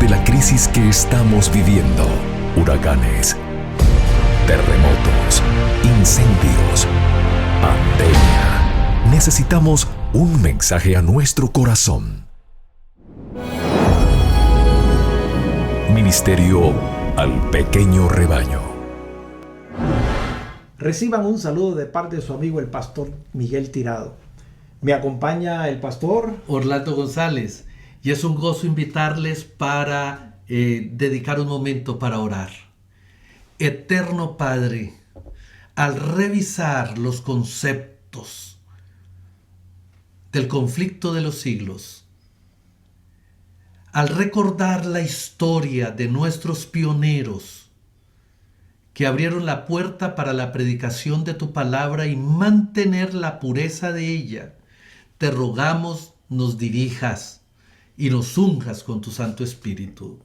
de la crisis que estamos viviendo: huracanes, terremotos, incendios, pandemia. Necesitamos un mensaje a nuestro corazón. Ministerio al pequeño rebaño. Reciban un saludo de parte de su amigo el pastor Miguel Tirado. Me acompaña el pastor Orlando González, y es un gozo invitarles para dedicar un momento para orar. Eterno Padre, al revisar los conceptos del conflicto de los siglos, al recordar la historia de nuestros pioneros que abrieron la puerta para la predicación de tu palabra y mantener la pureza de ella, te rogamos nos dirijas y nos unjas con tu Santo Espíritu.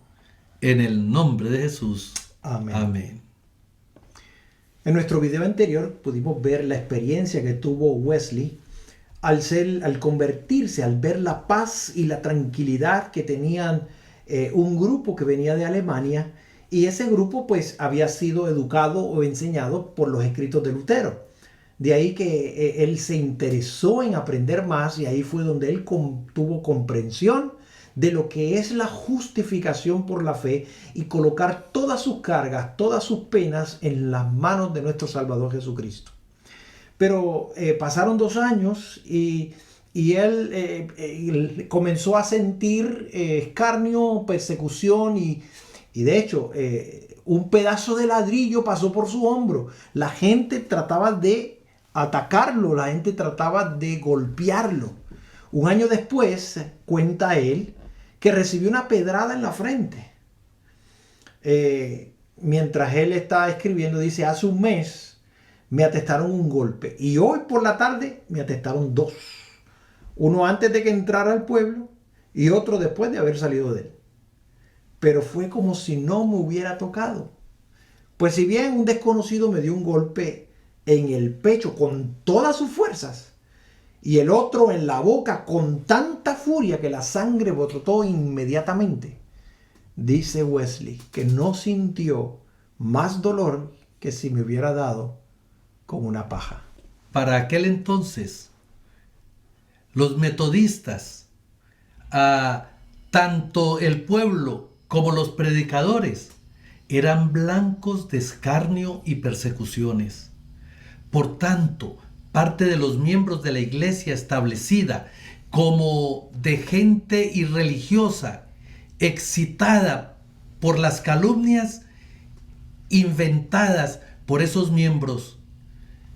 En el nombre de Jesús. Amén. Amén. En nuestro video anterior pudimos ver la experiencia que tuvo Wesley al convertirse, al ver la paz y la tranquilidad que tenían un grupo que venía de Alemania, y ese grupo pues había sido educado o enseñado por los escritos de Lutero. De ahí que él se interesó en aprender más, y ahí fue donde él tuvo comprensión de lo que es la justificación por la fe y colocar todas sus cargas, todas sus penas en las manos de nuestro Salvador Jesucristo. Pero pasaron 2 años y él comenzó a sentir escarnio, persecución y de hecho un pedazo de ladrillo pasó por su hombro. La gente trataba de atacarlo, la gente trataba de golpearlo. 1 año después, cuenta él, que recibió una pedrada en la frente. Mientras él está escribiendo, dice: hace 1 mes me atestaron un golpe y hoy por la tarde me atestaron 2. Uno antes de que entrara al pueblo y otro después de haber salido de él. Pero fue como si no me hubiera tocado. Pues si bien un desconocido me dio un golpe en el pecho con todas sus fuerzas y el otro en la boca con tanta furia que la sangre brotó inmediatamente, dice Wesley que no sintió más dolor que si me hubiera dado con una paja. Para aquel entonces, los metodistas, tanto el pueblo como los predicadores, eran blancos de escarnio y persecuciones. Por tanto, parte de los miembros de la iglesia establecida, como de gente irreligiosa, excitada por las calumnias inventadas por esos miembros,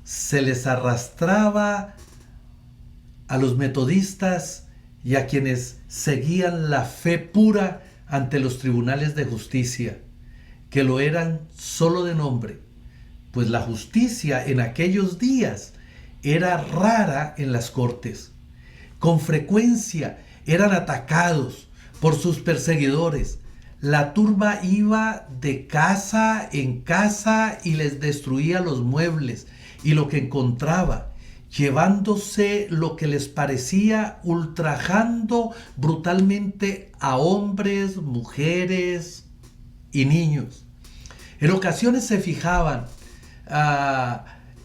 se les arrastraba a los metodistas y a quienes seguían la fe pura ante los tribunales de justicia, que lo eran solo de nombre, pues la justicia en aquellos días era rara en las cortes. Con frecuencia eran atacados por sus perseguidores. La turba iba de casa en casa y les destruía los muebles y lo que encontraba, llevándose lo que les parecía, ultrajando brutalmente a hombres, mujeres y niños. En ocasiones se fijaban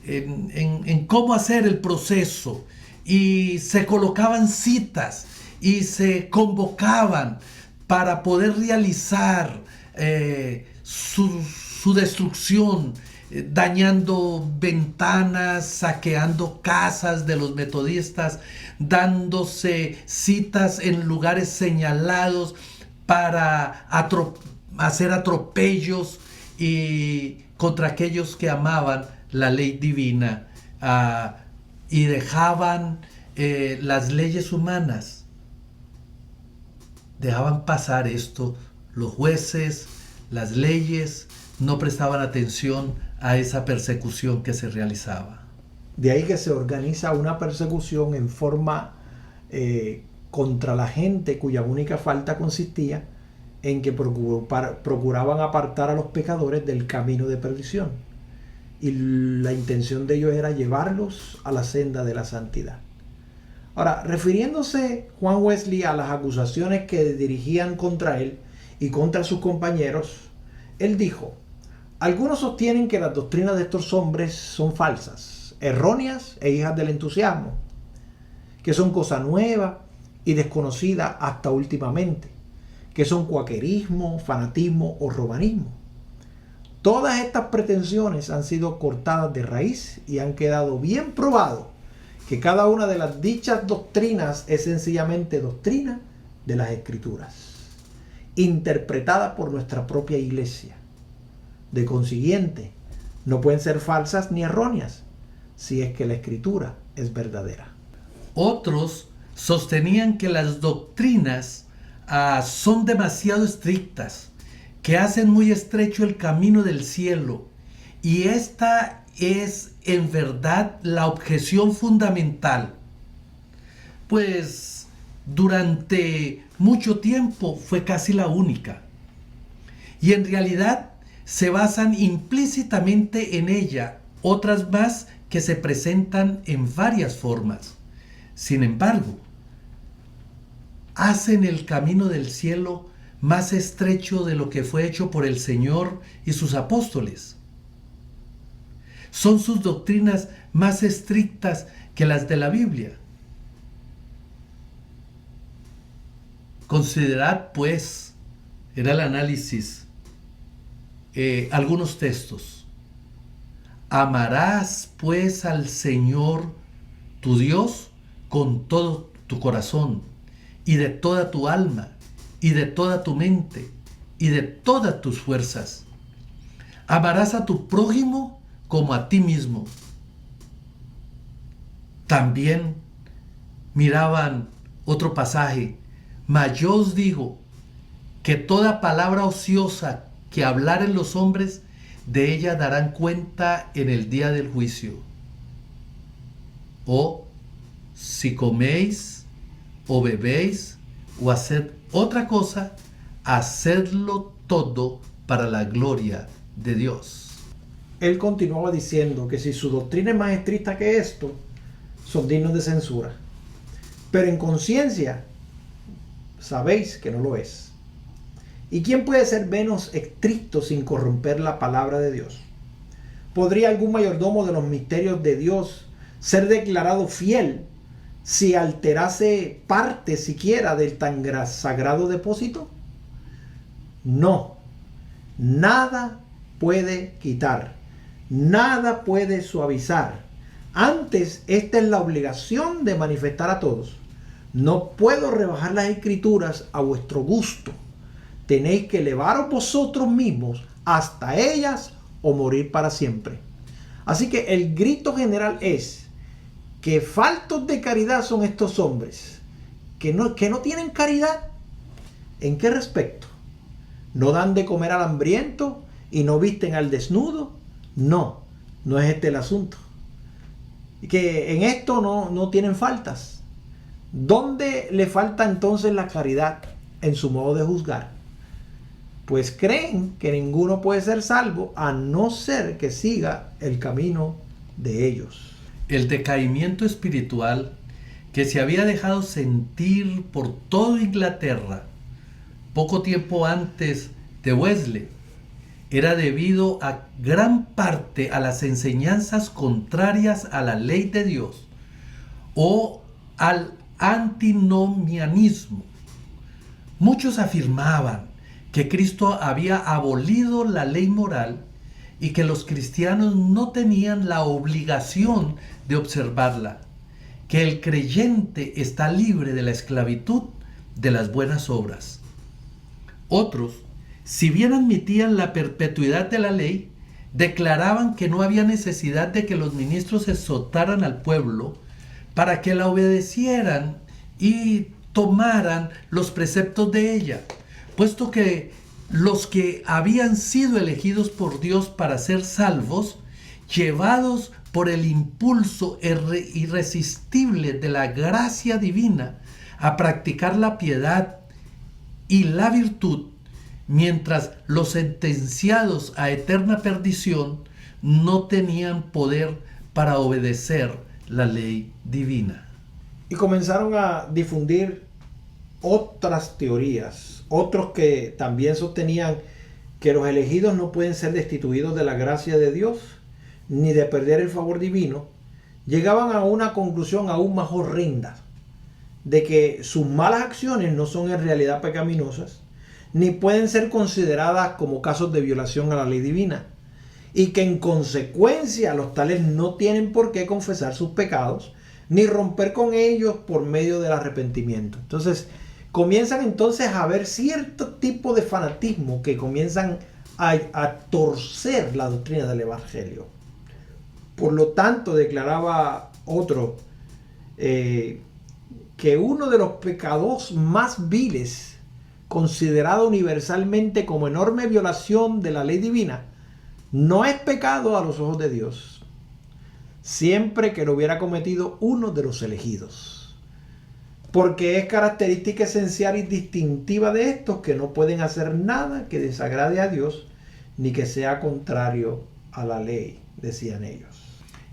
en cómo hacer el proceso y se colocaban citas y se convocaban para poder realizar su destrucción, dañando ventanas, saqueando casas de los metodistas, dándose citas en lugares señalados para hacer atropellos y contra aquellos que amaban la ley divina y dejaban las leyes humanas. Dejaban pasar esto. Los jueces, las leyes, no prestaban atención a esa persecución que se realizaba. De ahí que se organiza una persecución en forma contra la gente cuya única falta consistía en que procuraban apartar a los pecadores del camino de perdición. Y la intención de ellos era llevarlos a la senda de la santidad. Ahora, refiriéndose Juan Wesley a las acusaciones que dirigían contra él y contra sus compañeros, él dijo: algunos sostienen que las doctrinas de estos hombres son falsas, erróneas e hijas del entusiasmo, que son cosa nueva y desconocida hasta últimamente, que son cuaquerismo, fanatismo o romanismo. Todas estas pretensiones han sido cortadas de raíz y han quedado bien probado que cada una de las dichas doctrinas es sencillamente doctrina de las Escrituras, interpretada por nuestra propia iglesia. De consiguiente, no pueden ser falsas ni erróneas, si es que la Escritura es verdadera. Otros sostenían que las doctrinas son demasiado estrictas, que hacen muy estrecho el camino del cielo, y esta es en verdad la objeción fundamental, pues durante mucho tiempo fue casi la única, y en realidad se basan implícitamente en ella otras más que se presentan en varias formas. Sin embargo, hacen el camino del cielo más estrecho de lo que fue hecho por el Señor y sus apóstoles. Son sus doctrinas más estrictas que las de la Biblia. Considerad, pues, era el análisis, algunos textos. Amarás, pues, al Señor tu Dios con todo tu corazón y de toda tu alma y de toda tu mente y de todas tus fuerzas. Amarás a tu prójimo como a ti mismo. También miraban otro pasaje: mas yo os digo que toda palabra ociosa que hablaren los hombres, de ella darán cuenta en el día del juicio. O si coméis o bebéis o haced otra cosa, hacedlo todo para la gloria de Dios. Él continuaba diciendo que si su doctrina es más estricta que esto, son dignos de censura. Pero en conciencia, sabéis que no lo es. ¿Y quién puede ser menos estricto sin corromper la palabra de Dios? ¿Podría algún mayordomo de los misterios de Dios ser declarado fiel si alterase parte siquiera del tan sagrado depósito? No, nada puede quitar, nada puede suavizar. Antes, esta es la obligación de manifestar a todos. No puedo rebajar las Escrituras a vuestro gusto. Tenéis que elevaros vosotros mismos hasta ellas o morir para siempre. Así que el grito general es que faltos de caridad son estos hombres, que no tienen caridad. ¿En qué respecto? ¿No dan de comer al hambriento y no visten al desnudo? No es este el asunto. Que en esto no tienen faltas. ¿Dónde le falta entonces la caridad en su modo de juzgar? Pues creen que ninguno puede ser salvo a no ser que siga el camino de ellos. El decaimiento espiritual que se había dejado sentir por toda Inglaterra poco tiempo antes de Wesley era debido a gran parte a las enseñanzas contrarias a la ley de Dios o al antinomianismo. Muchos afirmaban que Cristo había abolido la ley moral y que los cristianos no tenían la obligación de observarla, que el creyente está libre de la esclavitud de las buenas obras. Otros, si bien admitían la perpetuidad de la ley, declaraban que no había necesidad de que los ministros exhortaran al pueblo para que la obedecieran y tomaran los preceptos de ella, puesto que los que habían sido elegidos por Dios para ser salvos, llevados por el impulso irresistible de la gracia divina a practicar la piedad y la virtud, mientras los sentenciados a eterna perdición no tenían poder para obedecer la ley divina. Y comenzaron a difundir otras teorías, otros que también sostenían que los elegidos no pueden ser destituidos de la gracia de Dios, ni de perder el favor divino, llegaban a una conclusión aún más horrenda, de que sus malas acciones no son en realidad pecaminosas, ni pueden ser consideradas como casos de violación a la ley divina, y que en consecuencia los tales no tienen por qué confesar sus pecados, ni romper con ellos por medio del arrepentimiento. Entonces, comienzan entonces a haber cierto tipo de fanatismo que comienzan a torcer la doctrina del Evangelio. Por lo tanto, declaraba otro que uno de los pecados más viles, considerado universalmente como enorme violación de la ley divina, no es pecado a los ojos de Dios, siempre que lo hubiera cometido uno de los elegidos. Porque es característica esencial y distintiva de estos que no pueden hacer nada que desagrade a Dios, ni que sea contrario a la ley, decían ellos.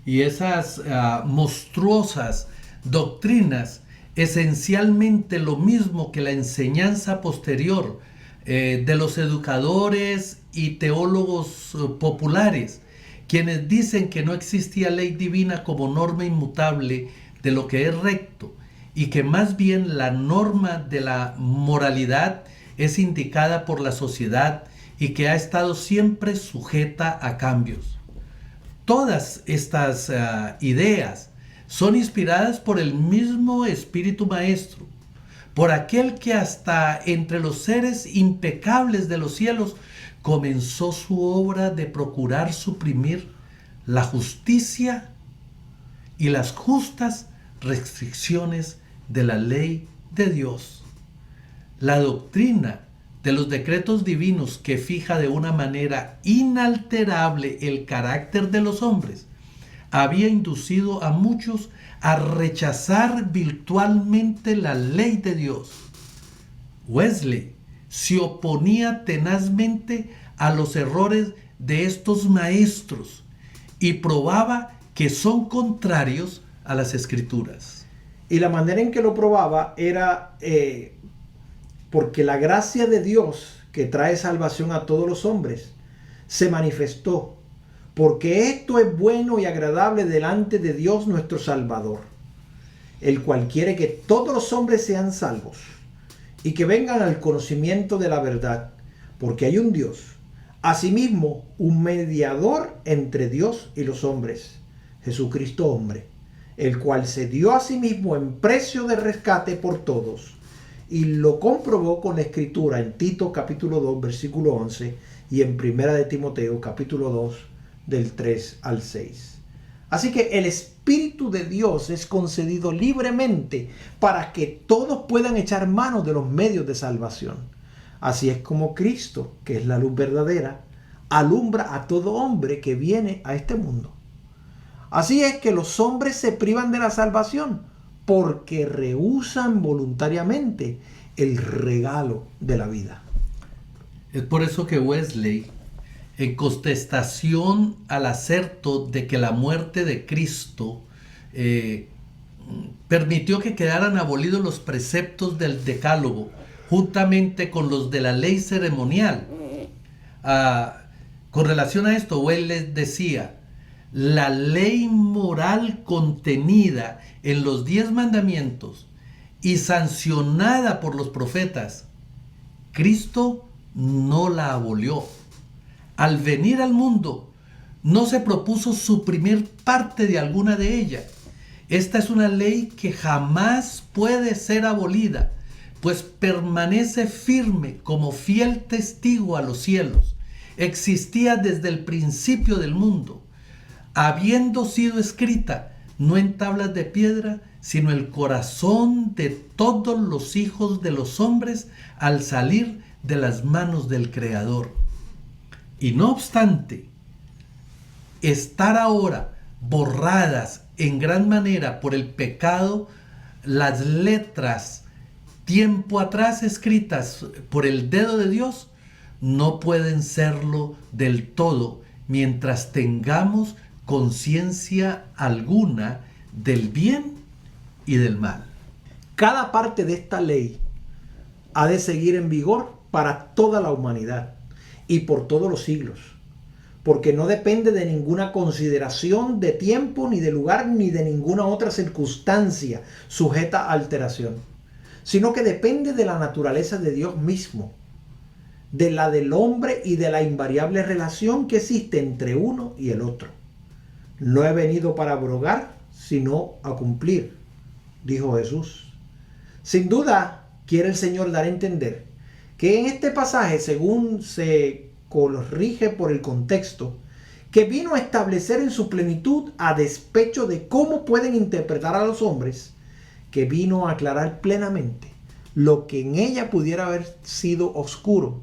Y esas monstruosas doctrinas, esencialmente lo mismo que la enseñanza posterior de los educadores y teólogos populares, quienes dicen que no existía ley divina como norma inmutable de lo que es recto, y que más bien la norma de la moralidad es indicada por la sociedad y que ha estado siempre sujeta a cambios. Todas estas ideas son inspiradas por el mismo Espíritu Maestro, por aquel que hasta entre los seres impecables de los cielos comenzó su obra de procurar suprimir la justicia y las justas restricciones de la ley de Dios. La doctrina de los decretos divinos, que fija de una manera inalterable el carácter de los hombres, había inducido a muchos a rechazar virtualmente la ley de Dios. Wesley se oponía tenazmente a los errores de estos maestros y probaba que son contrarios a las Escrituras. Y la manera en que lo probaba era porque la gracia de Dios, que trae salvación a todos los hombres, se manifestó, porque esto es bueno y agradable delante de Dios nuestro Salvador, el cual quiere que todos los hombres sean salvos y que vengan al conocimiento de la verdad, porque hay un Dios, asimismo un mediador entre Dios y los hombres, Jesucristo hombre, el cual se dio a sí mismo en precio de rescate por todos, y lo comprobó con la Escritura en Tito capítulo 2 versículo 11 y en Primera de Timoteo capítulo 2 del 3 al 6. Así que el Espíritu de Dios es concedido libremente para que todos puedan echar mano de los medios de salvación. Así es como Cristo, que es la luz verdadera, alumbra a todo hombre que viene a este mundo. Así es que los hombres se privan de la salvación porque rehúsan voluntariamente el regalo de la vida. Es por eso que Wesley, en contestación al aserto de que la muerte de Cristo permitió que quedaran abolidos los preceptos del Decálogo, juntamente con los de la ley ceremonial. Con relación a esto, Wesley decía: la ley moral contenida en los 10 mandamientos y sancionada por los profetas, Cristo no la abolió. Al venir al mundo, no se propuso suprimir parte de alguna de ella. Esta es una ley que jamás puede ser abolida, pues permanece firme como fiel testigo a los cielos. Existía desde el principio del mundo, habiendo sido escrita no en tablas de piedra, sino el corazón de todos los hijos de los hombres al salir de las manos del Creador. Y no obstante, estar ahora borradas en gran manera por el pecado, las letras tiempo atrás escritas por el dedo de Dios, no pueden serlo del todo mientras tengamos conciencia alguna del bien y del mal. Cada parte de esta ley ha de seguir en vigor para toda la humanidad y por todos los siglos, porque no depende de ninguna consideración de tiempo, ni de lugar, ni de ninguna otra circunstancia sujeta a alteración, sino que depende de la naturaleza de Dios mismo, de la del hombre y de la invariable relación que existe entre uno y el otro. No he venido para abrogar, sino a cumplir, dijo Jesús. Sin duda, quiere el Señor dar a entender que en este pasaje, según se corrige por el contexto, que vino a establecer en su plenitud a despecho de cómo pueden interpretar a los hombres, que vino a aclarar plenamente lo que en ella pudiera haber sido oscuro.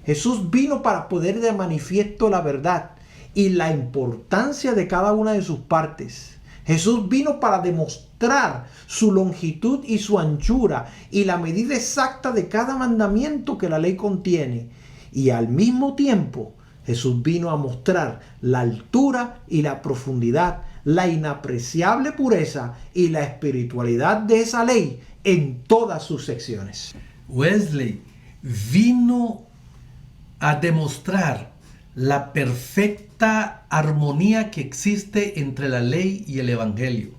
Jesús vino para poner de manifiesto la verdad y la importancia de cada una de sus partes. Jesús vino para demostrar su longitud y su anchura y la medida exacta de cada mandamiento que la ley contiene. Y al mismo tiempo, Jesús vino a mostrar la altura y la profundidad, la inapreciable pureza y la espiritualidad de esa ley en todas sus secciones. Wesley vino a demostrar la perfecta armonía que existe entre la ley y el evangelio.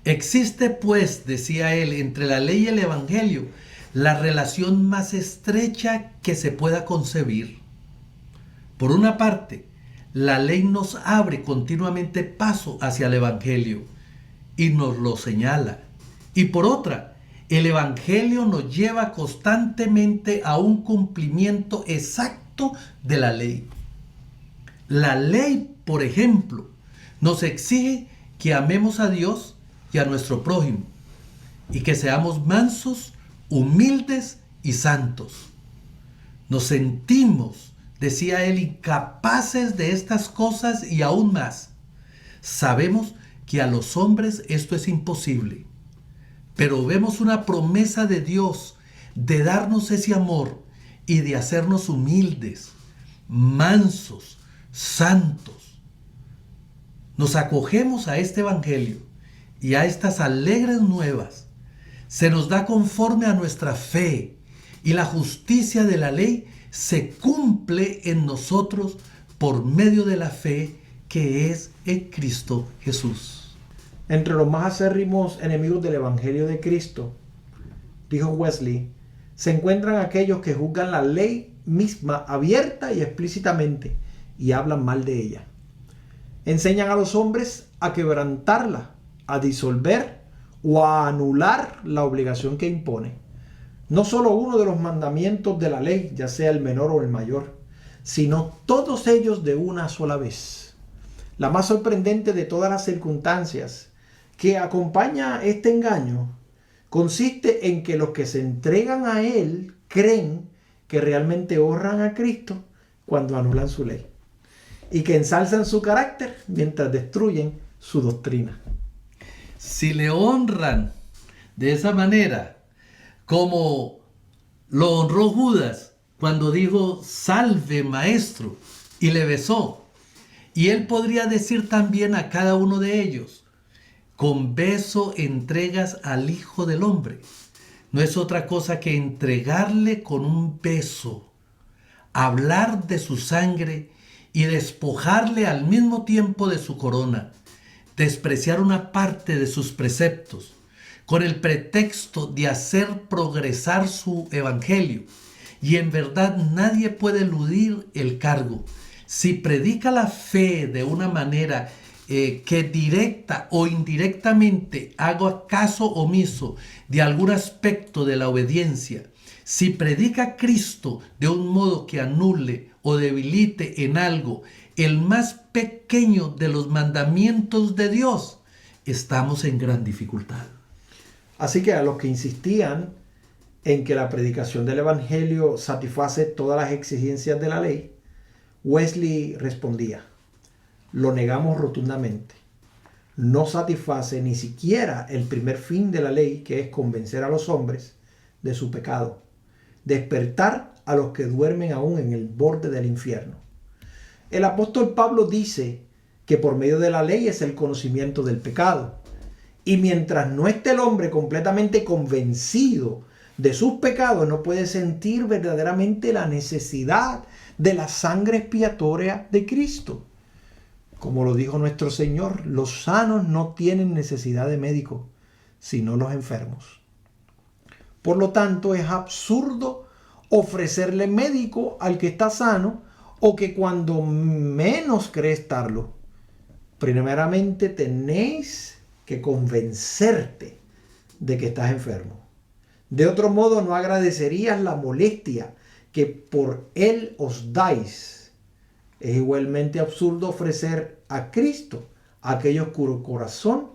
Existe, pues, decía él, entre la ley y el evangelio, la relación más estrecha que se pueda concebir. Por una parte, la ley nos abre continuamente paso hacia el evangelio y nos lo señala. Y por otra, el evangelio nos lleva constantemente a un cumplimiento exacto de la ley. La ley, por ejemplo, nos exige que amemos a Dios y a nuestro prójimo y que seamos mansos, humildes y santos. Nos sentimos, decía él, incapaces de estas cosas y aún más. Sabemos que a los hombres esto es imposible, pero vemos una promesa de Dios de darnos ese amor y de hacernos humildes, mansos, santos. Nos acogemos a este evangelio y a estas alegres nuevas. Se nos da conforme a nuestra fe y la justicia de la ley se cumple en nosotros por medio de la fe que es en Cristo Jesús. Entre los más acérrimos enemigos del evangelio de Cristo, dijo Wesley, se encuentran aquellos que juzgan la ley misma abierta y explícitamente y hablan mal de ella. Enseñan a los hombres a quebrantarla, a disolver o a anular la obligación que impone. No solo uno de los mandamientos de la ley, ya sea el menor o el mayor, sino todos ellos de una sola vez. La más sorprendente de todas las circunstancias que acompaña este engaño consiste en que los que se entregan a él creen que realmente honran a Cristo cuando anulan su ley y que ensalzan su carácter mientras destruyen su doctrina. Si le honran de esa manera, como lo honró Judas cuando dijo salve maestro y le besó, y él podría decir también a cada uno de ellos, con beso entregas al Hijo del Hombre. No es otra cosa que entregarle con un beso, hablar de su sangre y despojarle al mismo tiempo de su corona, despreciar una parte de sus preceptos, con el pretexto de hacer progresar su evangelio. Y en verdad nadie puede eludir el cargo. Si predica la fe de una manera que directa o indirectamente haga caso omiso de algún aspecto de la obediencia, si predica a Cristo de un modo que anule o debilite en algo el más pequeño de los mandamientos de Dios, estamos en gran dificultad. Así que a los que insistían en que la predicación del evangelio satisface todas las exigencias de la ley, Wesley respondía: lo negamos rotundamente. No satisface ni siquiera el primer fin de la ley, que es convencer a los hombres de su pecado, despertar a los que duermen aún en el borde del infierno. El apóstol Pablo dice que por medio de la ley es el conocimiento del pecado. Y mientras no esté el hombre completamente convencido de sus pecados no puede sentir verdaderamente la necesidad de la sangre expiatoria de Cristo. Como lo dijo nuestro Señor, los sanos no tienen necesidad de médico, sino los enfermos. Por lo tanto, es absurdo ofrecerle médico al que está sano o que cuando menos cree estarlo. Primeramente tenéis que convencerte de que estás enfermo. De otro modo no agradecerías la molestia que por él os dais. Es igualmente absurdo ofrecer a Cristo a aquellos cuyo corazón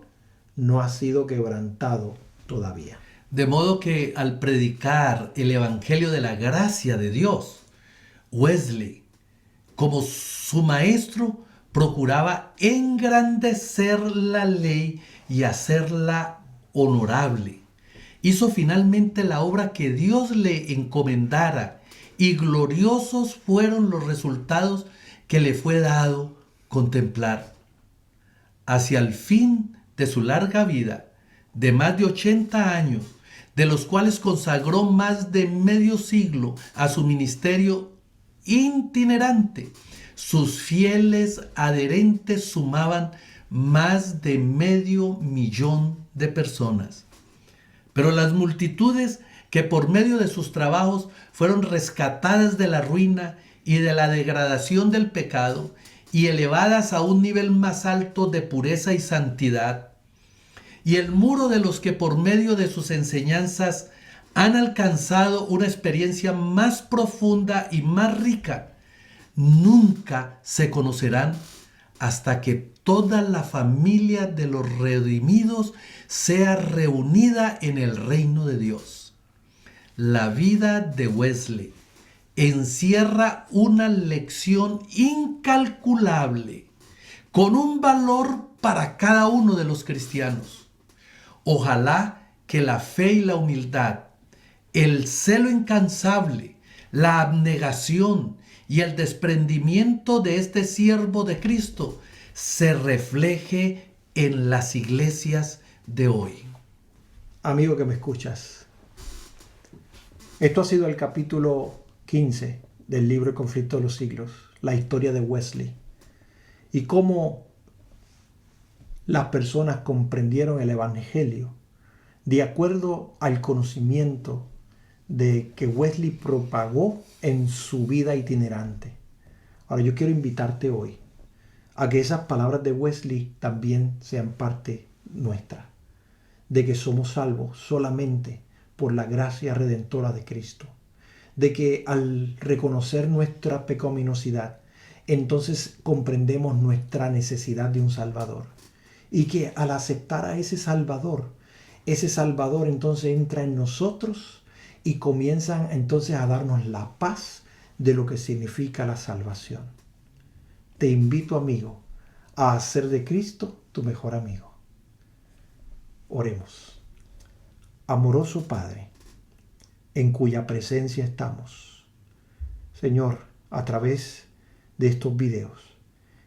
no ha sido quebrantado todavía. De modo que al predicar el Evangelio de la gracia de Dios, Wesley, como su maestro, procuraba engrandecer la ley y hacerla honorable. Hizo finalmente la obra que Dios le encomendara y gloriosos fueron los resultados que le fue dado contemplar. Hacia el fin de su larga vida, de más de 80 años, de los cuales consagró más de medio siglo a su ministerio itinerante, sus fieles adherentes sumaban más de 500,000 de personas. Pero las multitudes que por medio de sus trabajos fueron rescatadas de la ruina y de la degradación del pecado y elevadas a un nivel más alto de pureza y santidad, y el muro de los que por medio de sus enseñanzas han alcanzado una experiencia más profunda y más rica, nunca se conocerán hasta que toda la familia de los redimidos sea reunida en el reino de Dios. La vida de Wesley encierra una lección incalculable, con un valor para cada uno de los cristianos. Ojalá que la fe y la humildad, el celo incansable, la abnegación y el desprendimiento de este siervo de Cristo se refleje en las iglesias de hoy. Amigo que me escuchas, esto ha sido el capítulo 15 del libro El conflicto de los siglos, la historia de Wesley y cómo las personas comprendieron el Evangelio de acuerdo al conocimiento de que Wesley propagó en su vida itinerante. Ahora yo quiero invitarte hoy a que esas palabras de Wesley también sean parte nuestra, de que somos salvos solamente por la gracia redentora de Cristo, de que al reconocer nuestra pecaminosidad, entonces comprendemos nuestra necesidad de un Salvador, y que al aceptar a ese Salvador entonces entra en nosotros y comienzan entonces a darnos la paz de lo que significa la salvación. Te invito, amigo, a hacer de Cristo tu mejor amigo. Oremos. Amoroso Padre, en cuya presencia estamos, Señor, a través de estos videos,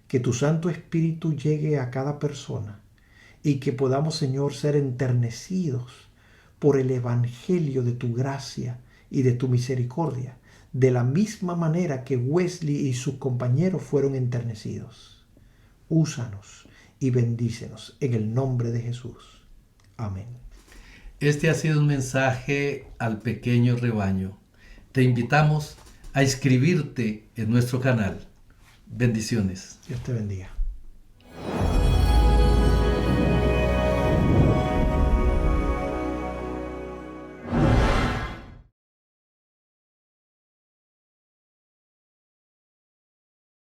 que tu Santo Espíritu llegue a cada persona y que podamos, Señor, ser enternecidos por el Evangelio de tu gracia y de tu misericordia, de la misma manera que Wesley y sus compañeros fueron enternecidos. Úsanos y bendícenos en el nombre de Jesús. Amén. Este ha sido un mensaje al pequeño rebaño. Te invitamos a inscribirte en nuestro canal. Bendiciones. Dios te bendiga.